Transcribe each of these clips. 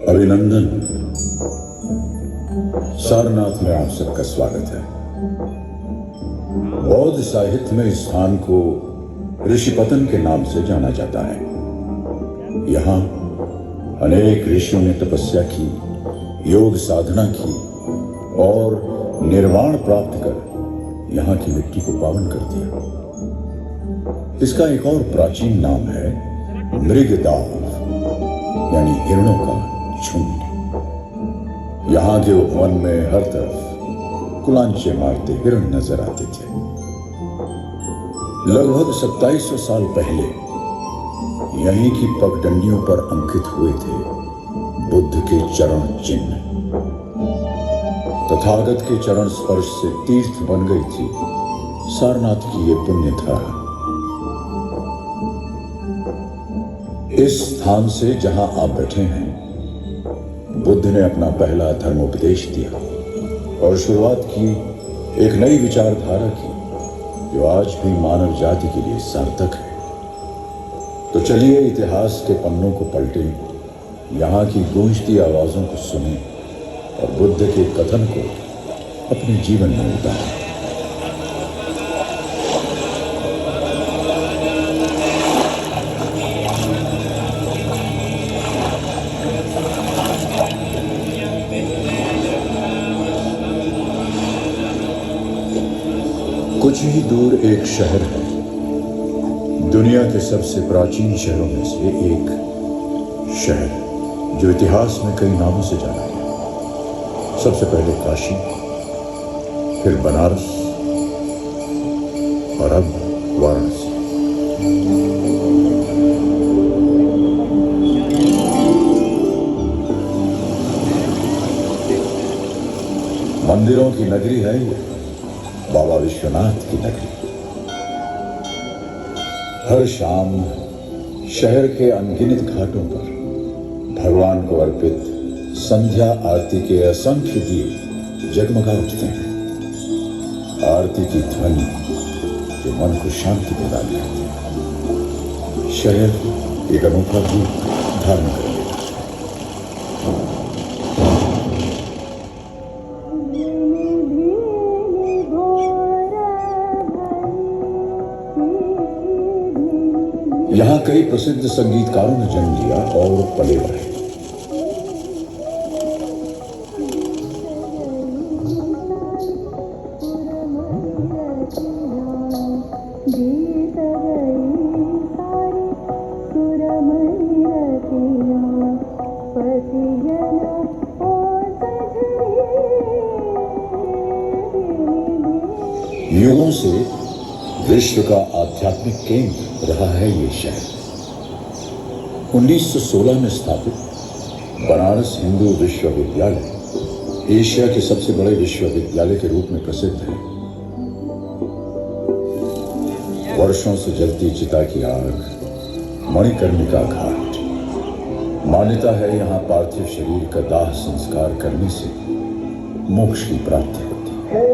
अभिनंदन। सारनाथ में आप सबका स्वागत है। बौद्ध साहित्य में इस स्थान को ऋषिपतन के नाम से जाना जाता है। यहाँ अनेक ऋषियों ने तपस्या की, योग साधना की और निर्वाण प्राप्त कर यहाँ की मिट्टी को पावन कर दिया। इसका एक और प्राचीन नाम है मृगदाव, यानी हिरणों का झुंड। यहाँ के उपवन में हर तरफ कुलांचे मारते हिरण नजर आते थे। लगभग 2700 साल पहले यहीं की पगडंडियों पर अंकित हुए थे बुद्ध के चरण चिन्ह। तथागत के चरण स्पर्श से तीर्थ बन गई थी सारनाथ की ये पुण्य धारा। इस स्थान से जहां आप बैठे हैं, बुद्ध ने अपना पहला धर्मोपदेश दिया और शुरुआत की एक नई विचारधारा की जो आज भी मानव जाति के लिए सार्थक है। तो चलिए इतिहास के पन्नों को पलटें, यहाँ की गूंजती आवाजों को सुनें और बुद्ध के कथन को अपने जीवन में उतारें। कुछ ही दूर एक शहर है, दुनिया के सबसे प्राचीन शहरों में से एक शहर जो इतिहास में कई नामों से जाना गया। सबसे पहले काशी, फिर बनारस और अब वाराणसी। मंदिरों की नगरी है ये, बाबा विश्वनाथ की नगरी। हर शाम शहर के अनगिनत घाटों पर भगवान को अर्पित संध्या आरती के असंख्य दिए जगमगा उठते हैं। आरती की ध्वनि जो मन को शांति प्रदान करती है। शहर एक अनोखा रूप धारण कर लेता है। यहाँ कई प्रसिद्ध संगीतकारों ने जन्म लिया और पले बढ़े। युगों से विश्व का आध्यात्मिक केंद्र रहा है ये शहर। 1916 में स्थापित बनारस हिंदू विश्वविद्यालय एशिया के सबसे बड़े विश्वविद्यालय के रूप में प्रसिद्ध है। वर्षों से जलती चिता की आग, मणिकर्णिका घाट। मान्यता है यहाँ पार्थिव शरीर का दाह संस्कार करने से मोक्ष की प्राप्ति होती है।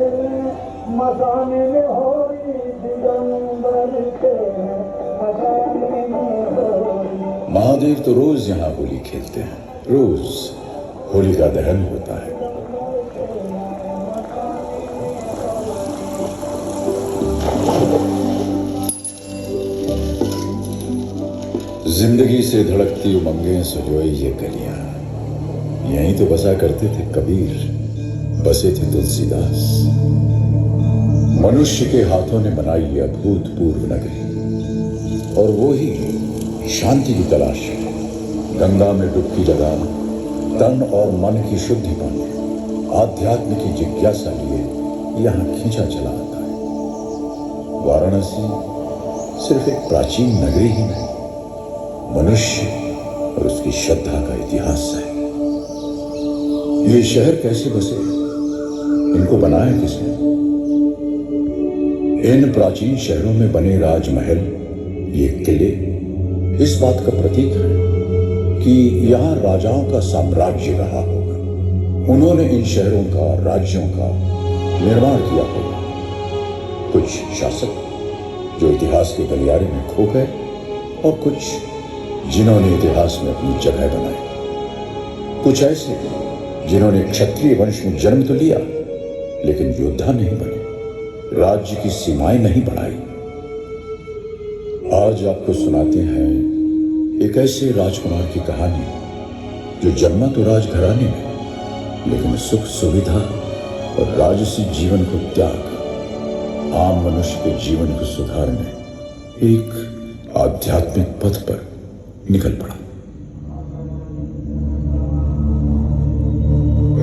महादेव तो रोज यहाँ होली खेलते हैं, रोज होली का दहन होता है। जिंदगी से धड़कती उमंगें सजोई ये गलियां, यहीं तो बसा करते थे कबीर, बसे थे तुलसीदास। मनुष्य के हाथों ने बनाई ये अभूतपूर्व नगरी और वो ही शांति की तलाश है। गंगा में डुबकी लगाना, तन और मन की शुद्धि पाने, आध्यात्म की जिज्ञासा लिए यहाँ खींचा चला आता है। वाराणसी सिर्फ एक प्राचीन नगरी ही नहीं, मनुष्य और उसकी श्रद्धा का इतिहास है। ये शहर कैसे बसे, इनको बनाया किसने? इन प्राचीन शहरों में बने राजमहल, ये किले इस बात का प्रतीक है कि यहाँ राजाओं का साम्राज्य रहा होगा। उन्होंने इन शहरों का, राज्यों का निर्माण किया होगा। कुछ शासक जो इतिहास के गलियारे में खो गए और कुछ जिन्होंने इतिहास में अपनी जगह बनाई। कुछ ऐसे जिन्होंने क्षत्रिय वंश में जन्म तो लिया लेकिन योद्धा नहीं बने, राज्य की सीमाएं नहीं बढ़ाई। आज आपको सुनाते हैं एक ऐसे राजकुमार की कहानी जो जन्मा तो राजघराने में लेकिन सुख सुविधा और राजसी जीवन को त्याग आम मनुष्य के जीवन को सुधारने एक आध्यात्मिक पथ पर निकल पड़ा।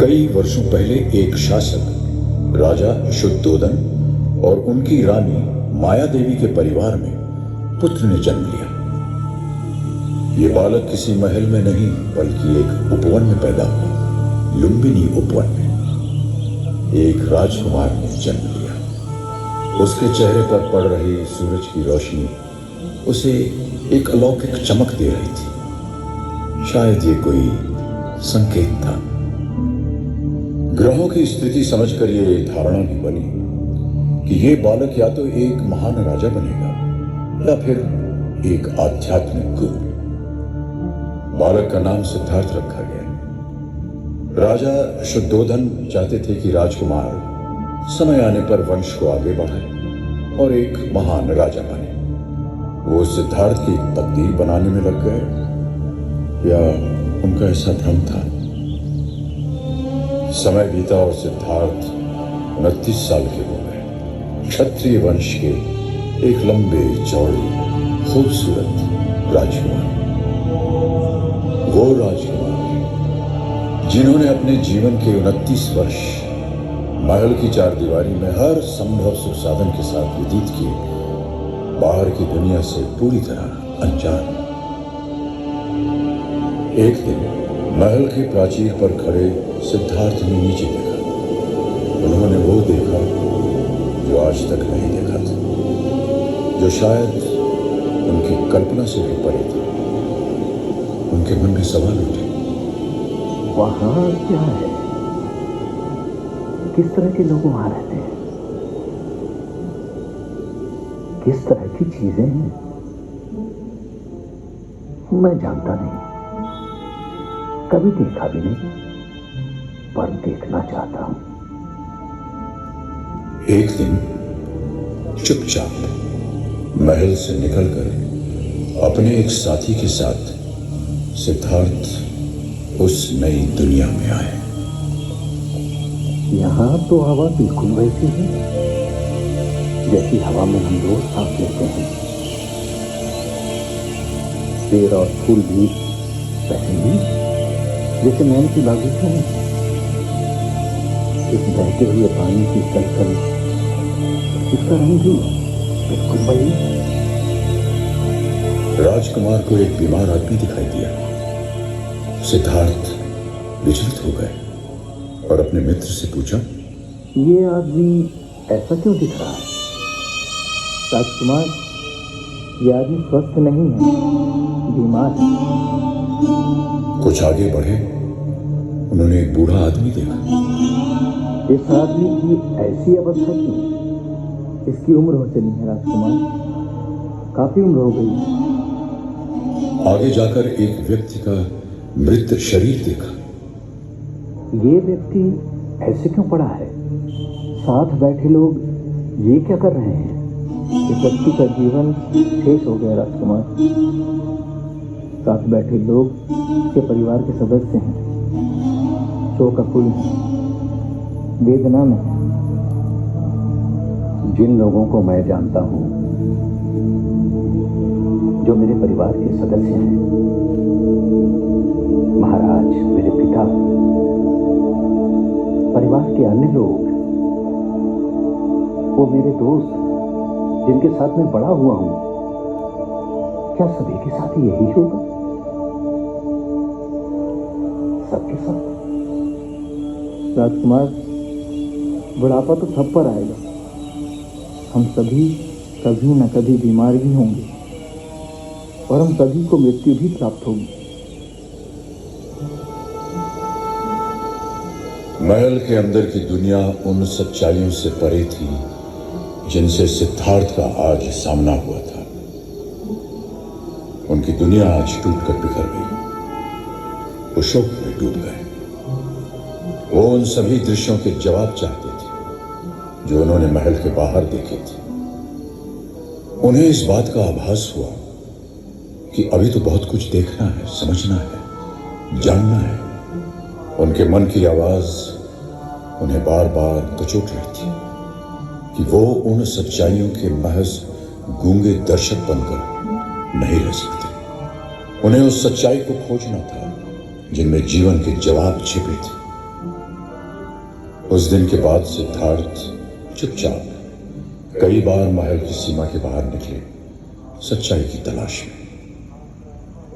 कई वर्षों पहले एक शासक राजा शुद्धोदन और उनकी रानी माया देवी के परिवार में पुत्र ने जन्म लिया। ये बालक किसी महल में नहीं बल्कि एक उपवन में पैदा हुआ। लुम्बिनी उपवन में एक राजकुमार ने जन्म लिया। उसके चेहरे पर पड़ रही सूरज की रोशनी उसे एक अलौकिक चमक दे रही थी। शायद ये कोई संकेत था। ग्रहों की स्थिति समझकर ये धारणा भी बनी कि ये बालक या तो एक महान राजा बनेगा या फिर एक आध्यात्मिक गुरु। बालक का नाम सिद्धार्थ रखा गया। राजा शुद्धोदन चाहते थे कि राजकुमार समय आने पर वंश को आगे बढ़ाए और एक महान राजा बने। वो सिद्धार्थ की तकदीर बनाने में लग गए या उनका ऐसा भ्रम था। समय बीता और सिद्धार्थ 29 साल के हो गए। क्षत्रिय वंश के एक लंबे चौड़े खूबसूरत राजकुमार। वो राजकुमार जिन्होंने अपने जीवन के 29 वर्ष महल की चारदीवारी में हर संभव सुख साधन के साथ व्यतीत किए, बाहर की दुनिया से पूरी तरह अनजान। एक दिन महल के प्राचीर पर खड़े सिद्धार्थ ने नीचे देखा। उन्होंने वो देखा जो आज तक नहीं देखा था, जो शायद उनकी कल्पना से भी परे था। उनके मन में सवाल उठे, वहां क्या है? किस तरह के लोग वहां रहते हैं? किस तरह की चीजें हैं? मैं जानता नहीं, कभी देखा भी नहीं, पर देखना चाहता हूं। एक दिन चुपचाप महल से निकलकर अपने एक साथी के साथ सिद्धार्थ उस नई दुनिया में आए। यहां तो हवा बिल्कुल वैसी है जैसी हवा में हम रोज सांस लेते हैं। पेड़ और फूल भी वैसे ही जैसे नैन की बागीचों में। इस बहते हुए पानी की कलकल, इसका रंग भी बिल्कुल वही। राजकुमार को एक बीमार आदमी दिखाई दिया। सिद्धार्थ विचलित हो गए और अपने मित्र से पूछा, ये आदमी ऐसा क्यों दिख रहा है? राजकुमार, ये आदमी स्वस्थ नहीं है, बीमार है। कुछ आगे बढ़े, उन्होंने एक बूढ़ा आदमी देखा। इस आदमी की ऐसी अवस्था क्यों? इसकी उम्र हो चली है राजकुमार, काफी उम्र हो गई। आगे जाकर एक व्यक्ति का मृत शरीर देखा। ये व्यक्ति ऐसे क्यों पड़ा है? साथ बैठे लोग ये क्या कर रहे हैं? इस व्यक्ति का जीवन शेष हो गया राजकुमार। साथ बैठे लोग इसके परिवार के सदस्य हैं, शोकाकुल हैं, वेदना में हैं। जिन लोगों को मैं जानता हूं, जो मेरे परिवार के सदस्य हैं, महाराज, मेरे पिता, परिवार के अन्य लोग, वो मेरे दोस्त जिनके साथ मैं बड़ा हुआ हूं, क्या सभी के साथ यही होगा? सबके साथ? राजकुमार, बुढ़ापा तो सब पर आएगा। हम सभी कभी न कभी बीमार ही होंगे और हम सभी को मृत्यु भी प्राप्त होगी। महल के अंदर की दुनिया उन सच्चाइयों से परे थी जिनसे सिद्धार्थ का आज सामना हुआ था, उनकी दुनिया आज टूटकर बिखर गई। वो शोक में डूब गए। वो उन सभी दृश्यों के जवाब चाहते थे जो उन्होंने महल के बाहर देखे थे। उन्हें इस बात का आभास हुआ कि अभी तो बहुत कुछ देखना है, समझना है, जानना है। उनके मन की आवाज उन्हें बार बार कचोट रही थी कि वो उन सच्चाइयों के महज गूंगे दर्शक बनकर नहीं रह सकते। उन्हें उस सच्चाई को खोजना था जिनमें जीवन के जवाब छिपे थे। उस दिन के बाद सिद्धार्थ चुपचाप कई बार महल की सीमा के बाहर निकले, सच्चाई की तलाश में।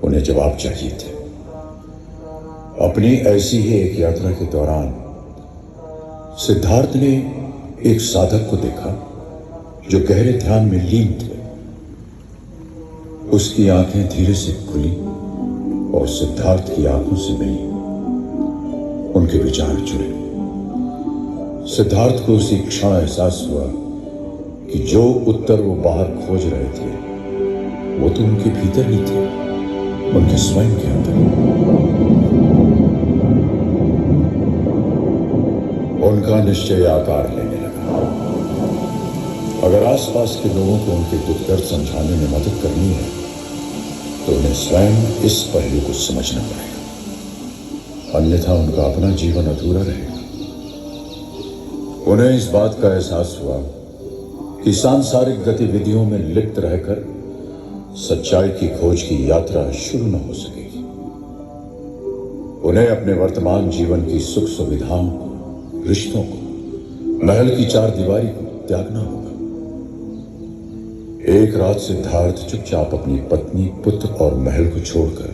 उन्हें जवाब चाहिए थे। अपनी ऐसी ही एक यात्रा के दौरान सिद्धार्थ ने एक साधक को देखा जो गहरे ध्यान में लीन थे। उसकी आंखें धीरे से खुली और सिद्धार्थ की आंखों से मिली। उनके विचार जुड़े। सिद्धार्थ को उसी क्षण एहसास हुआ कि जो उत्तर वो बाहर खोज रहे थे वो तो उनके भीतर ही थे, उनके स्वयं के अंदर। उनका निश्चय आकार लेने लगा। अगर आसपास के लोगों को उनके दुख दर्द समझाने में मदद करनी है तो उन्हें स्वयं इस पहलू को समझना पड़ेगा, अन्यथा उनका अपना जीवन अधूरा रहेगा। उन्हें इस बात का एहसास हुआ कि सांसारिक गतिविधियों में लिप्त रहकर सच्चाई की खोज की यात्रा शुरू न हो सकेगी। उन्हें अपने वर्तमान जीवन की सुख सुविधाओं को, रिश्तों को, महल की चार दीवारी को त्यागना होगा। एक रात सिद्धार्थ चुपचाप अपनी पत्नी, पुत्र और महल को छोड़कर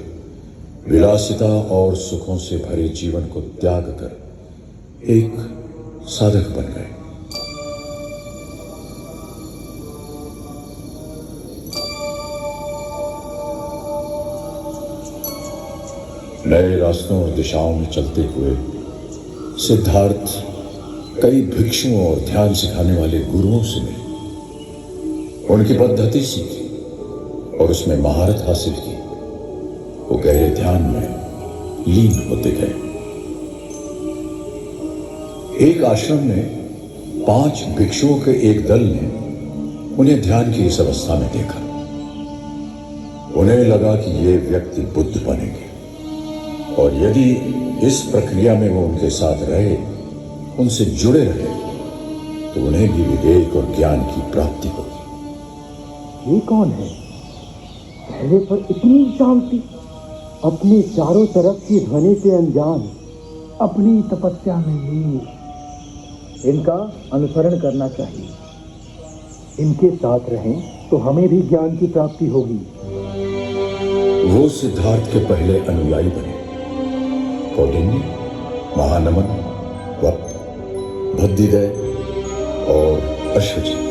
विलासिता और सुखों से भरे जीवन को त्याग कर एक साधक बन गए। नए रास्तों और दिशाओं में चलते हुए सिद्धार्थ कई भिक्षुओं और ध्यान सिखाने वाले गुरुओं से मिले। उनकी पद्धति सीखी और उसमें महारत हासिल की। वो गहरे ध्यान में लीन होते गए। एक आश्रम में 5 भिक्षुओं के एक दल ने उन्हें ध्यान की इस अवस्था में देखा। उन्हें लगा कि ये व्यक्ति बुद्ध बनेंगे और यदि इस प्रक्रिया में वो उनके साथ रहे, उनसे जुड़े रहे, तो उन्हें भी विवेक और ज्ञान की प्राप्ति होगी। ये कौन है? चेहरे पर इतनी शांति, अपने चारों तरफ की ध्वनि से अनजान, अपनी तपस्या में लीन। इनका अनुसरण करना चाहिए। इनके साथ रहें तो हमें भी ज्ञान की प्राप्ति होगी। वो सिद्धार्थ के पहले अनुयायी बने। कौंडिन्य, महानमन, वक्त, भद्दिदय और अश्वजित,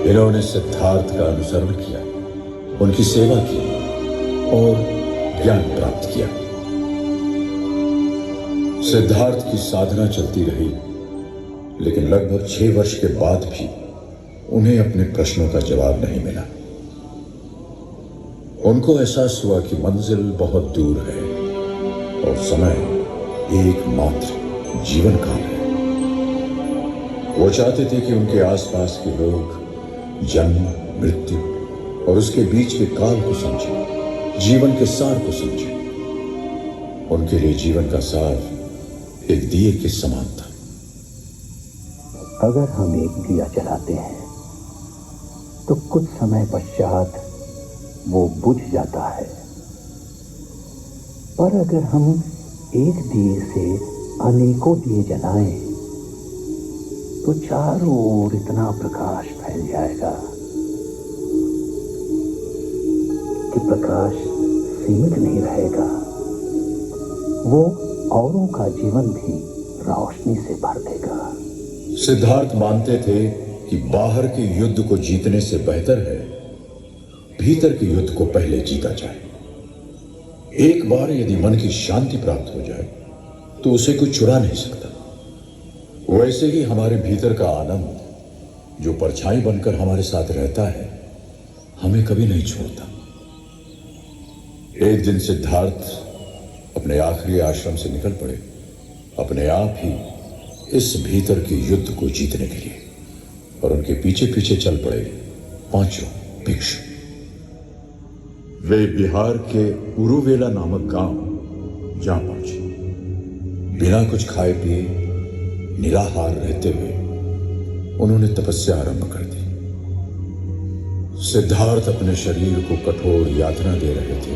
इन्होंने सिद्धार्थ का अनुसरण किया, उनकी सेवा की और ज्ञान प्राप्त किया। सिद्धार्थ की साधना चलती रही, लेकिन लगभग 6 वर्ष के बाद भी उन्हें अपने प्रश्नों का जवाब नहीं मिला। उनको एहसास हुआ कि मंजिल बहुत दूर है और समय एकमात्र जीवन काल है। वो चाहते थे कि उनके आसपास के लोग जन्म, मृत्यु और उसके बीच के काल को समझें, जीवन के सार को समझें। उनके लिए जीवन का सार एक दिए के समान था। अगर हम एक दिया जलाते हैं तो कुछ समय पश्चात वो बुझ जाता है, पर अगर हम एक दिए से अनेकों दिए जलाएं तो चारों ओर इतना प्रकाश फैल जाएगा कि प्रकाश सीमित नहीं रहेगा। वो औरों का जीवन भी रोशनी से भर देगा। सिद्धार्थ मानते थे कि बाहर के युद्ध को जीतने से बेहतर है भीतर के युद्ध को पहले जीता जाए। एक बार यदि मन की शांति प्राप्त हो जाए तो उसे कोई चुरा नहीं सकता। वैसे ही हमारे भीतर का आनंद जो परछाई बनकर हमारे साथ रहता है, हमें कभी नहीं छोड़ता। एक दिन सिद्धार्थ अपने आखिरी आश्रम से निकल पड़े, अपने आप ही इस भीतर के युद्ध को जीतने के लिए, और उनके पीछे पीछे चल पड़े पांचों भिक्षु। वे बिहार के उरुवेला नामक गांव जा पहुंचे। बिना कुछ खाए पिए निराहार रहते हुए उन्होंने तपस्या आरंभ कर दी। सिद्धार्थ अपने शरीर को कठोर यातना दे रहे थे,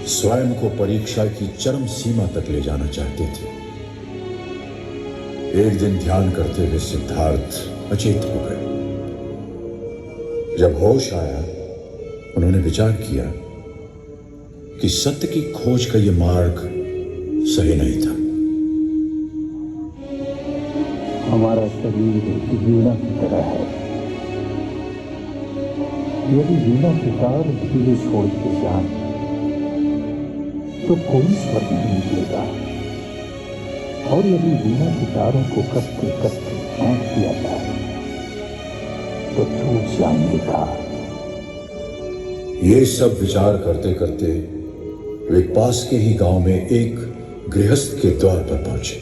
स्वयं को परीक्षा की चरम सीमा तक ले जाना चाहते थे। एक दिन ध्यान करते हुए सिद्धार्थ अचेत हो गए। जब होश आया, उन्होंने विचार किया कि सत्य की खोज का यह मार्ग सही नहीं था। हमारा शरीर एक वीणा की तरह है। यदि वीणा के तार ढीले छोड़ दिए जाए तो कोई स्वर नहीं निकलेगा, और यदि वीणा के तारों को कसते कसते फेंक दिया जाए तो टूट जाएंगे तार। ये सब विचार करते करते वे पास के ही गांव में एक गृहस्थ के द्वार पर पहुंचे।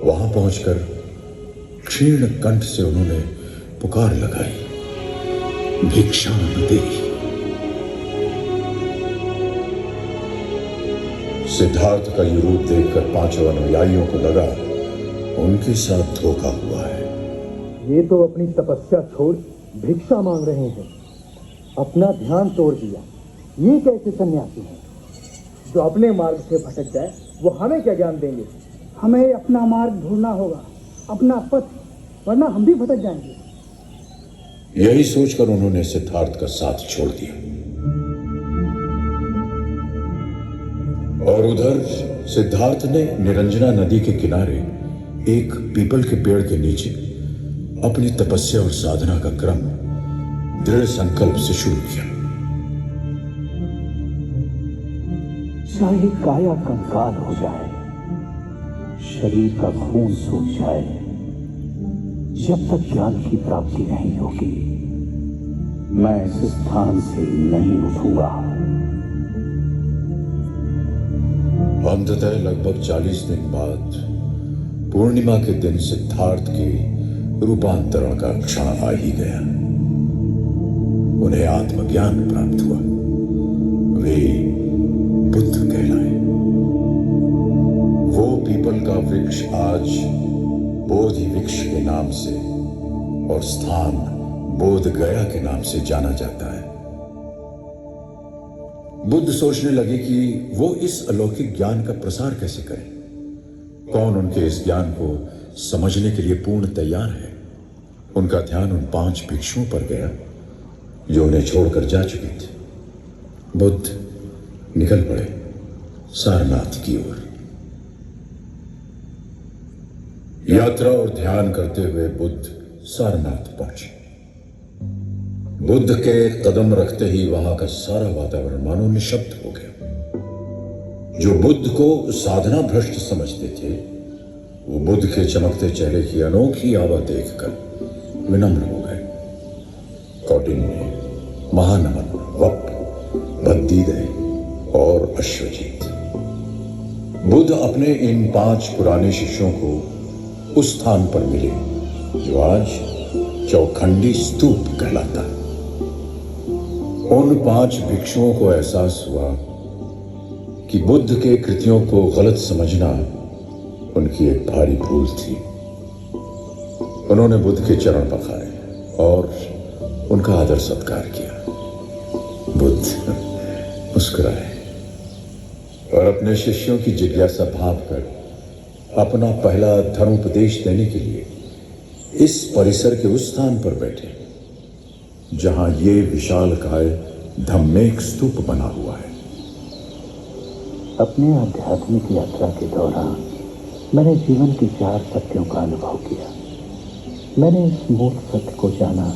वहां पहुंचकर क्षीण कंठ से उन्होंने पुकार लगाई, भिक्षा दे। सिद्धार्थ का ये रूप देखकर पांचों अनुयायियों को लगा उनके साथ धोखा हुआ है। ये तो अपनी तपस्या छोड़ भिक्षा मांग रहे हैं, अपना ध्यान तोड़ दिया। ये कैसे सन्यासी हैं? जो अपने मार्ग से भटक जाए वो हमें क्या ज्ञान देंगे? हमें अपना मार्ग ढूंढना होगा, अपना पथ, वरना हम भी भटक जाएंगे। यही सोचकर उन्होंने सिद्धार्थ का साथ छोड़ दिया। और उधर सिद्धार्थ ने निरंजना नदी के किनारे एक पीपल के पेड़ के नीचे अपनी तपस्या और साधना का क्रम दृढ़ संकल्प से शुरू किया। चाहे काया कंकाल हो जाए, शरीर का खून सूख जाए, जब तक ज्ञान की प्राप्ति नहीं होगी मैं इस स्थान से नहीं उठूंगा। अंततः लगभग 40 दिन बाद पूर्णिमा के दिन सिद्धार्थ के रूपांतरण का क्षण आ ही गया। उन्हें आत्मज्ञान प्राप्त हुआ। वे बुद्ध कहलाए। वो पीपल का वृक्ष आज बोधि वृक्ष के नाम से और स्थान बोध गया के नाम से जाना जाता है। बुद्ध सोचने लगे कि वो इस अलौकिक ज्ञान का प्रसार कैसे करें। कौन उनके इस ज्ञान को समझने के लिए पूर्ण तैयार है। उनका ध्यान उन 5 भिक्षुओं पर गया जो उन्हें छोड़कर जा चुके थे। बुद्ध निकल पड़े सारनाथ की ओर। यात्रा और ध्यान करते हुए बुद्ध सारनाथ पहुंचे। बुद्ध के कदम रखते ही वहां का सारा वातावरण मानो निशब्द हो गया। जो बुद्ध को साधना भ्रष्ट समझते थे, वो बुद्ध के चमकते चेहरे की अनोखी आवा देखकर विनम्र हो गए। कौटिन्य, महानमन, वप, भद्दीदय और अश्वजीत। बुद्ध अपने इन 5 पुराने शिष्यों को उस स्थान पर मिले जो आज चौखंडी स्तूप कहलाता है। उन 5 भिक्षुओं को एहसास हुआ कि बुद्ध के कृतियों को गलत समझना उनकी एक भारी भूल थी। उन्होंने बुद्ध के चरण पखारे और उनका आदर सत्कार किया। बुद्ध मुस्कुराए और अपने शिष्यों की जिज्ञासा भांपकर अपना पहला धर्मोपदेश देने के लिए इस परिसर के उस स्थान पर बैठे जहां ये विशालकाय धम्मेक स्तूप बना हुआ है। अपने आध्यात्मिक यात्रा के दौरान मैंने जीवन के 4 सत्यों का अनुभव किया। मैंने इस मूल सत्य को जाना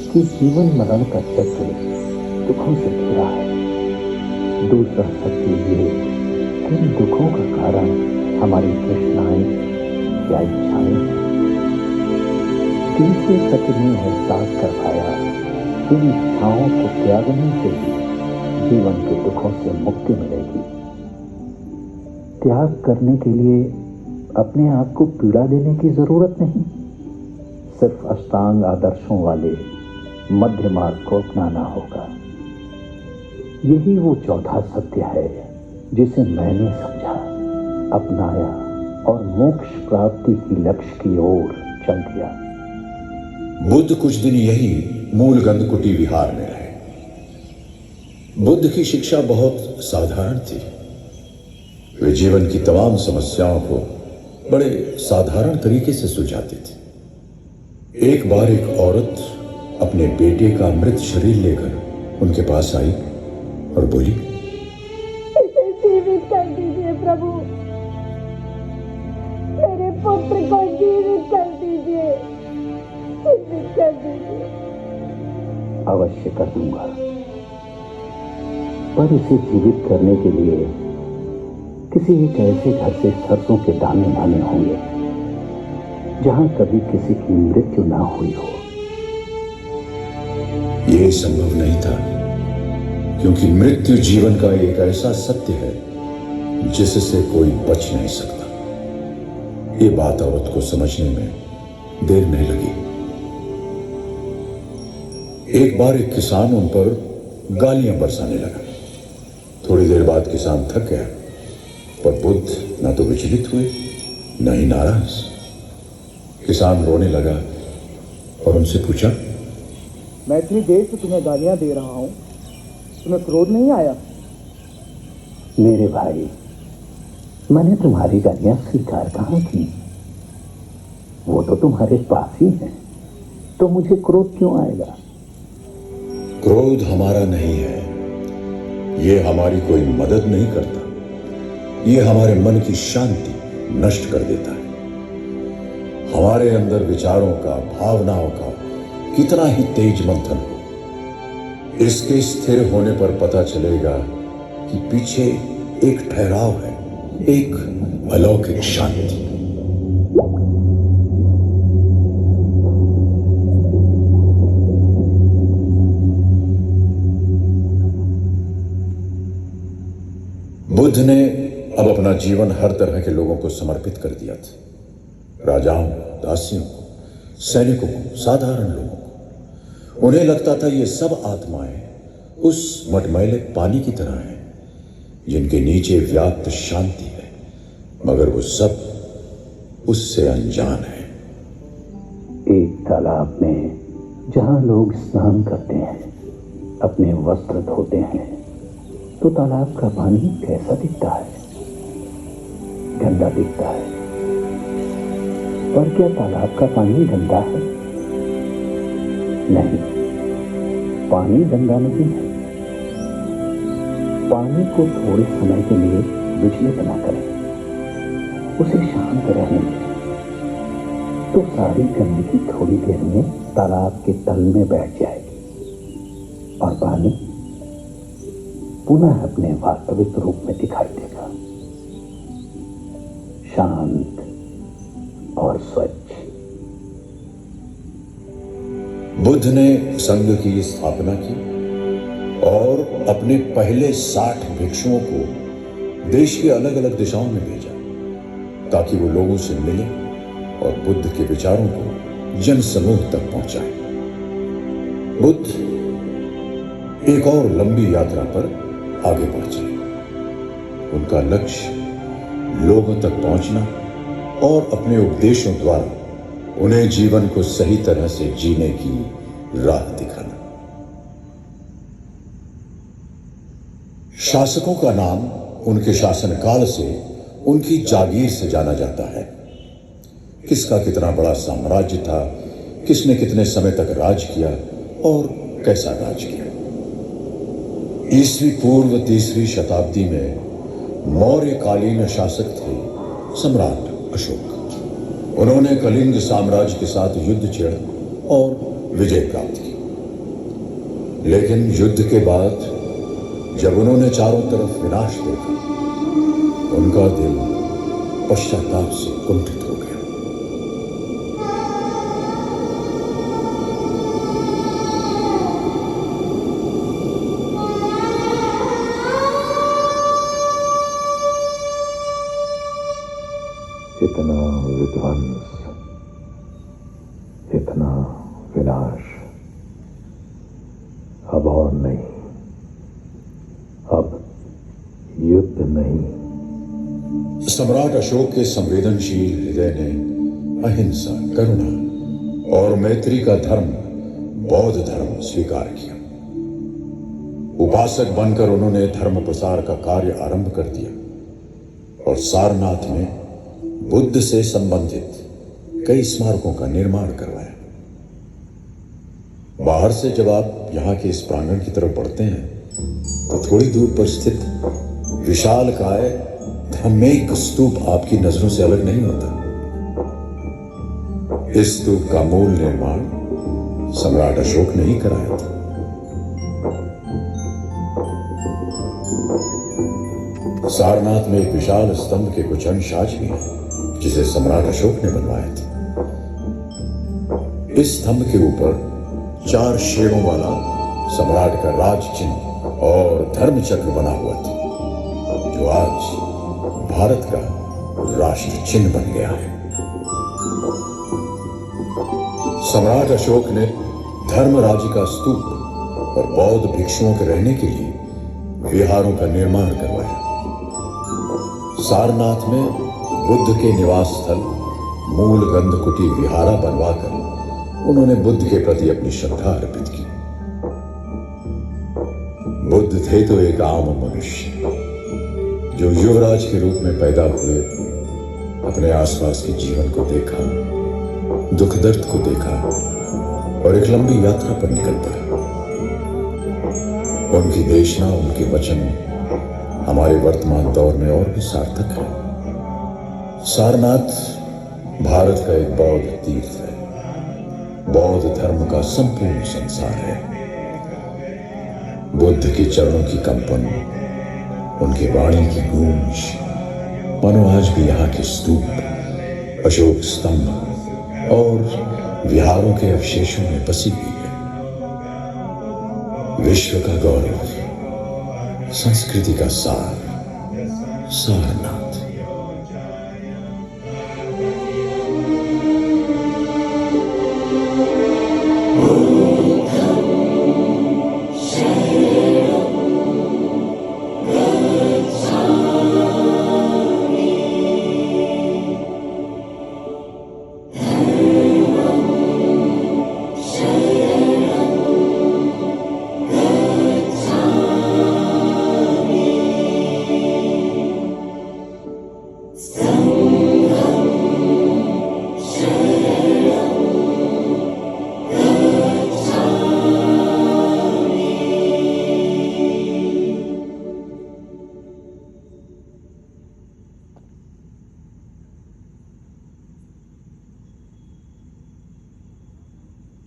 कि जीवन मरण का चक्र दुखों से घिरा है। दूसरा सत्य ये कि इन दुखों का कारण हमारी तृष्णाएं या इच्छाएं। तीसरे सत्र ने एहसास कर पाया कि इन इच्छाओं को त्यागने से ही जीवन के दुखों से मुक्ति मिलेगी। त्याग करने के लिए अपने आप को पीड़ा देने की जरूरत नहीं, सिर्फ अष्टांग आदर्शों वाले मध्य मार्ग को अपनाना होगा। यही वो चौथा सत्य है जिसे मैंने समझा, अपनाया और मोक्ष प्राप्ति की लक्ष्य की ओर चल दिया। बुद्ध कुछ दिन यही मूल गंधकुटी विहार में रहे। बुद्ध की शिक्षा बहुत साधारण थी। वे जीवन की तमाम समस्याओं को बड़े साधारण तरीके से सुलझाते थे। एक बार एक औरत अपने बेटे का मृत शरीर लेकर उनके पास आई और बोली, इसे जीवित कर दीजिए प्रभु, मेरे पुत्र को जीवित कर दीजिए, जीवित कर दीजिए। अवश्य कर दूंगा, पर इसे जीवित करने के लिए किसी एक ऐसे घर से सरसों के दाने लाने होंगे जहां कभी किसी की मृत्यु ना हुई हो। यह संभव नहीं था, क्योंकि मृत्यु जीवन का एक ऐसा सत्य है जिससे कोई बच नहीं सकता। ये बात औरत को समझने में देर नहीं लगी। एक बार एक किसान उन पर गालियां बरसाने लगा। थोड़ी देर बाद किसान थक गया, पर बुद्ध ना तो विचलित हुए न ही नाराज। किसान रोने लगा और उनसे पूछा, मैं इतनी देर से तुम्हें गालियां दे रहा हूं, तुम्हें क्रोध नहीं आया? मेरे भाई, मैंने तुम्हारी गालियां स्वीकार कहां की? वो तो तुम्हारे पास ही है, तो मुझे क्रोध क्यों आएगा? क्रोध हमारा नहीं है, ये हमारी कोई मदद नहीं करता। ये हमारे मन की शांति नष्ट कर देता है। हमारे अंदर विचारों का, भावनाओं का कितना ही तेज मंथन हो, इसके स्थिर होने पर पता चलेगा कि पीछे एक ठहराव है, एक अलौकिक शांति। बुद्ध ने अब अपना जीवन हर तरह के लोगों को समर्पित कर दिया था। राजाओं, दासियों को, सैनिकों को, साधारण लोगों को। उन्हें लगता था ये सब आत्माएं उस मटमैले पानी की तरह हैं जिनके नीचे व्याप्त शांति है, मगर वो सब उससे अनजान है। एक तालाब में जहां लोग स्नान करते हैं, अपने वस्त्र धोते हैं, तो तालाब का पानी कैसा दिखता है? गंदा दिखता है। पर क्या तालाब का पानी गंदा है? नहीं, पानी गंदा नहीं है। पानी को थोड़े समय के लिए विचलित न करें, उसे शांत रहने दें, तो सारी गंदगी थोड़ी देर में तालाब के तल में बैठ जाएगी और पानी पुनः अपने वास्तविक रूप में दिखाई देगा, शांत और स्वच्छ। बुद्ध ने संघ की स्थापना की और अपने पहले 60 भिक्षुओं को देश की अलग अलग दिशाओं में भेजा, ताकि वो लोगों से मिले और बुद्ध के विचारों को जन समूह तक पहुंचाए। बुद्ध एक और लंबी यात्रा पर आगे बढ़ चले। उनका लक्ष्य लोगों तक पहुंचना और अपने उपदेशों द्वारा उन्हें जीवन को सही तरह से जीने की राह दिखाना। शासकों का नाम उनके शासनकाल से, उनकी जागीर से जाना जाता है। किसका कितना बड़ा साम्राज्य था, किसने कितने समय तक राज किया और कैसा राज किया। ईस्वी पूर्व 3री शताब्दी में मौर्यकालीन शासक थे सम्राट अशोक। उन्होंने कलिंग साम्राज्य के साथ युद्ध छेड़ा और विजय प्राप्त की। लेकिन युद्ध के बाद जब उन्होंने चारों तरफ विनाश देखा, उनका दिल पश्चाताप से कुंठित हो गया। इतना विनाश अब और नहीं, अब युद्ध नहीं। सम्राट अशोक के संवेदनशील हृदय ने अहिंसा, करुणा और मैत्री का धर्म, बौद्ध धर्म स्वीकार किया। उपासक बनकर उन्होंने धर्म प्रसार का कार्य आरंभ कर दिया और सारनाथ में बुद्ध से संबंधित कई स्मारकों का निर्माण करवाया। बाहर से जब आप यहां के इस प्रांगण की तरफ बढ़ते हैं तो थोड़ी दूर पर स्थित विशालकाय धम्मेक स्तूप आपकी नजरों से अलग नहीं होता। इस स्तूप का मूल निर्माण सम्राट अशोक ने ही कराया था। सारनाथ में एक विशाल स्तंभ के कुछ अंश आज भी हैं जिसे सम्राट अशोक ने बनवाया था। इस स्तंभ के ऊपर 4 शेरों वाला सम्राट का राज चिन्ह और धर्म चक्र बना हुआ था, जो आज भारत का राष्ट्र चिन्ह बन गया है। सम्राट अशोक ने धर्मराज का स्तूप और बौद्ध भिक्षुओं के रहने के लिए विहारों का निर्माण करवाया। सारनाथ में बुद्ध के निवास स्थल मूल गंधकुटी विहारा बनवाकर उन्होंने बुद्ध के प्रति अपनी श्रद्धा अर्पित की। बुद्ध थे तो एक आम मनुष्य जो युवराज के रूप में पैदा हुए, अपने आसपास के जीवन को देखा, दुख दर्द को देखा और एक लंबी यात्रा पर निकल पड़े। उनकी देशना, उनके वचन हमारे वर्तमान दौर में और भी सार्थक है। सारनाथ भारत का एक बौद्ध तीर्थ है, बौद्ध धर्म का संपूर्ण संसार है। बुद्ध के चरणों की कंपन, उनकी वाणी की गूंज मानो आज भी यहाँ के स्तूप, अशोक स्तंभ और विहारों के अवशेषों में बसी हुई है। विश्व का गौरव, संस्कृति का सार, सारनाथ।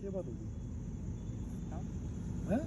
क्या बात होगी? हाँ?